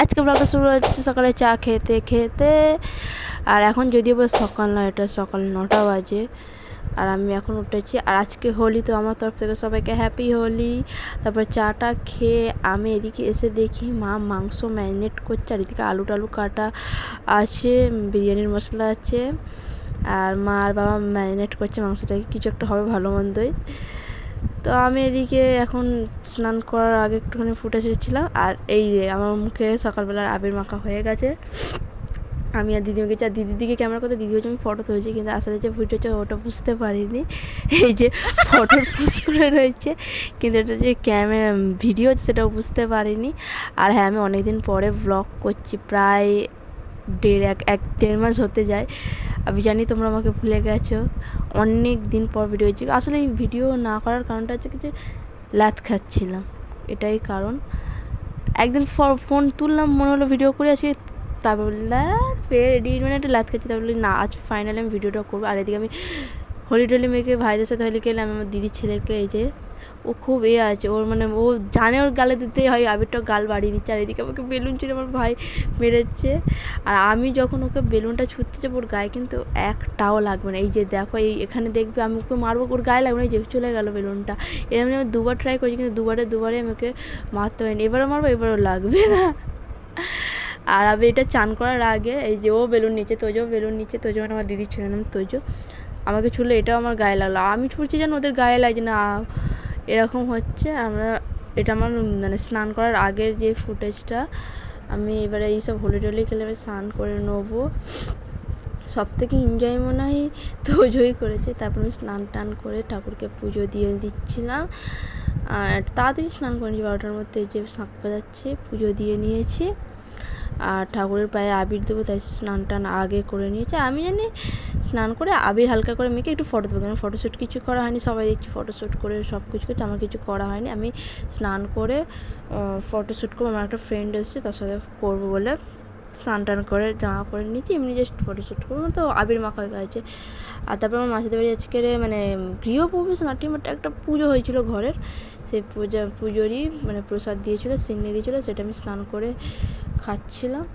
আজকে ব্লগটা শুরু হচ্ছে সকালে চা খেতে খেতে। আর এখন যদিও সকাল নয়, এটা সকাল 9টা বাজে। আর আমি এখন উঠেছি। আর আজকে হোলি, তো আমার তরফ থেকে সবাইকে হ্যাপি হোলি। তারপর চাটা খেয়ে আমি এদিকে এসে দেখি মা মাংস ম্যারিনেট করছে, আর এদিকে আলু টালু কাটা আছে, বিরিয়ানির মশলা আছে, আর মা আর বাবা ম্যারিনেট করছে মাংসটাকে, কিছু একটা হবে ভালো মন্দই। তো আমি এদিকে এখন স্নান করার আগে একটুখানি ফুটে এসেছিলাম। আর এই যে আমার মুখে সকালবেলা আবির মাখা হয়ে গেছে। আমি আর দিদিও গেছি, আর দিদির দিকে ক্যামেরা করতে, দিদি হচ্ছে আমি ফটো তুলছি, কিন্তু আসলে যে ভিডিও হচ্ছে ওটা বুঝতে পারিনি। এই যে ফটো পোস্ট করে রয়েছে, কিন্তু এটা যে ক্যামেরা ভিডিও হচ্ছে সেটাও বুঝতে পারিনি। আর হ্যাঁ, আমি অনেকদিন পরে ব্লগ করছি, প্রায় দেড় মাস হতে যায়। আমি জানি তোমরা আমাকে ভুলে গেছো, অনেক দিন পর ভিডিও হচ্ছে। আসলে এই ভিডিও না করার কারণটা হচ্ছে কি, যে লাত খাচ্ছিলাম, এটাই কারণ। একদিন ফোন তুললাম, মনে হলো ভিডিও করে আসি, তারপর ফের এডিট মানে একটা লাত খাচ্ছি, তারপর না আজ ফাইনালি আমি ভিডিওটা করবো। আর এদিকে আমি হোলি টোলি মেয়েকে ভাইদের সাথে হোলি খেলে, আমি আমার দিদির ছেলেকে, এই যে ও খুব আছে, ওর মানে ও জানে ওর গালে দিতেই হয়, আবিরটা গাল বাড়িয়ে দিচ্ছে। আর এদিকে আমাকে বেলুন ছুঁড়ে আমার ভাই মেরেছে। আর আমি যখন ওকে বেলুনটা ছুটতে যাবো, ওর গায়ে কিন্তু একটাও লাগবে না। এই যে দেখো, এখানে দেখবে আমি ওকে মারবো, ওর গায়ে লাগবে না, এই যে চলে গেল বেলুনটা। এরকম আমি দুবার ট্রাই করেছি, কিন্তু দুবারে আমি ওকে মারতে পারিনি। এবারও মারবো, এবারও লাগবে না। আর আমি এটা চান করার আগে, এই যে ও বেলুন নিচে, তোজো বেলুন নিচে, তোজো মানে আমার দিদির ছেলে নাম তোজো, আমাকে ছুড়লে এটাও আমার গায়ে লাগলো। আমি ছুটছি যেন ওদের গায়ে লাগছে না, এরকম হচ্ছে। এটা আমার মানে স্নান করার আগের যে ফুটেজটা। আমি এবারে এইসব হোলি টোলি খেলে আমি স্নান করে নেবো। সব থেকে এনজয় মনে হয় তোজোই করেছে। তারপর আমি স্নান টান করে ঠাকুরকে পুজো দিয়ে দিচ্ছিলাম। আর তাড়াতাড়ি স্নান করেছি, 12টার মধ্যে যে শাঁখ বাজাচ্ছে পুজো দিয়ে নিয়েছি। আর ঠাকুরের পায়ে আবির দেবো, তাই স্নান টান আগে করে নিয়েছি। আমি জানি স্নান করে আবির হালকা করে মেখে একটু ফটো দেবো, কারণ ফটোশ্যুট কিছু করা হয়নি। সবাই দেখছি ফটোশ্যুট করে সব কিছু করছে, আমার কিছু করা হয়নি। আমি স্নান করে ফটোশ্যুট করবো, আমার একটা ফ্রেন্ড এসেছে, তার সাথে করবো বলে স্নান টান করে জামা পরে নিয়েছি, এমনি জাস্ট ফটোশ্যুট করবো, তো আবির মাখা হয়ে গেছে। আর তারপর আমার মাসিদের বাড়ি আজকে মানে গৃহপ্রবেশ নাটি একটা পুজো হয়েছিল ঘরের, সেই পুজোরই মানে প্রসাদ দিয়েছিলো, সিন্নি দিয়েছিলো, সেটা আমি স্নান করে খাচ্ছিলাম।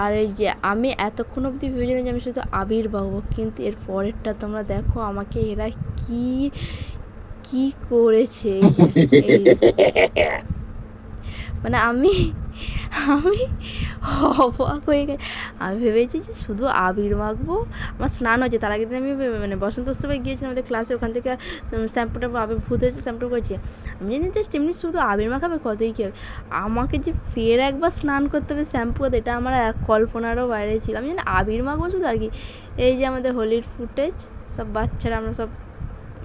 আর এই যে আমি এতক্ষণ অবধি ভেবেছিলাম যে আমি শুধু আবির পাবো, কিন্তু এর পরেরটা তোমরা দেখো আমাকে এরা কি কি করেছে। মানে আমি অবাক হয়ে গেছি। আমি ভেবেছি যে শুধু আবির মাখবো, আমার স্নান হয়েছে। তার আগে দিন আমি মানে বসন্ত উৎসবে গিয়েছিলাম আমাদের ক্লাসে, ওখান থেকে শ্যাম্পুটা আবির ভূত হয়েছে, শ্যাম্পু করেছি। আমি জানি জাস্ট এমনি শুধু আবির মাখাবে, কতই কী হবে। আমাকে যে ফের একবার স্নান করতে হবে শ্যাম্পু করতে, এটা আমার কল্পনারও বাইরে ছিল। আমি জানি আবির মাখবো শুধু, আর কি। এই যে আমাদের হোলির ফুটেজ, সব বাচ্চারা আমরা সব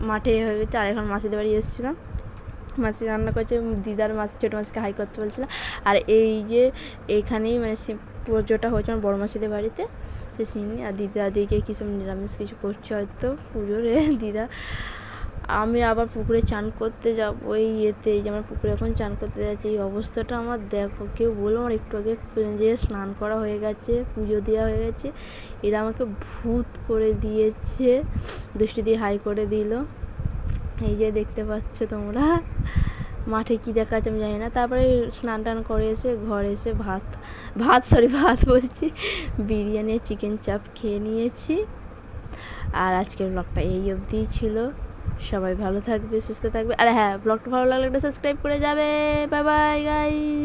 মাঠে হয়ে গেছে। আর এখন মাসিদের বাড়ি এসেছিলাম, মাসি রান্না করেছে, দিদার ছোটো মাসিকে হাই করতে বলছিলাম। আর এই যে এইখানেই মানে পুজোটা হয়েছে আমার বড় মাসিদের বাড়িতে, সে সিনি। আর দিদিকে কিছু নিরামিষ কিছু করছে হয়তো পুজোরে দিদা। আমি আবার পুকুরে চান করতে যাবো এই ইয়েতে, এই যে আমার পুকুরে এখন চান করতে যাচ্ছি। এই অবস্থাটা আমার দেখো, কেউ বললো আমার একটু আগে যে স্নান করা হয়ে গেছে, পুজো দেওয়া হয়ে গেছে, এরা আমাকে ভূত করে দিয়েছে, দুষ্টি দিয়ে হাই করে দিল। এই যে দেখতে পাচ্ছ তোমরা, মাঠে কী দেখা যাচ্ছে আমি জানি না। তারপরে স্নান টান করে এসে ঘরে এসে ভাত বলছি, বিরিয়ানি চিকেন চাপ খেয়ে নিয়েছি। আর আজকের ব্লগটা এই অবধিই ছিল। সবাই ভালো থাকবে, সুস্থ থাকবে। আর হ্যাঁ, ব্লগটা ভালো লাগলে একটা সাবস্ক্রাইব করে যাবে। Bye bye guys.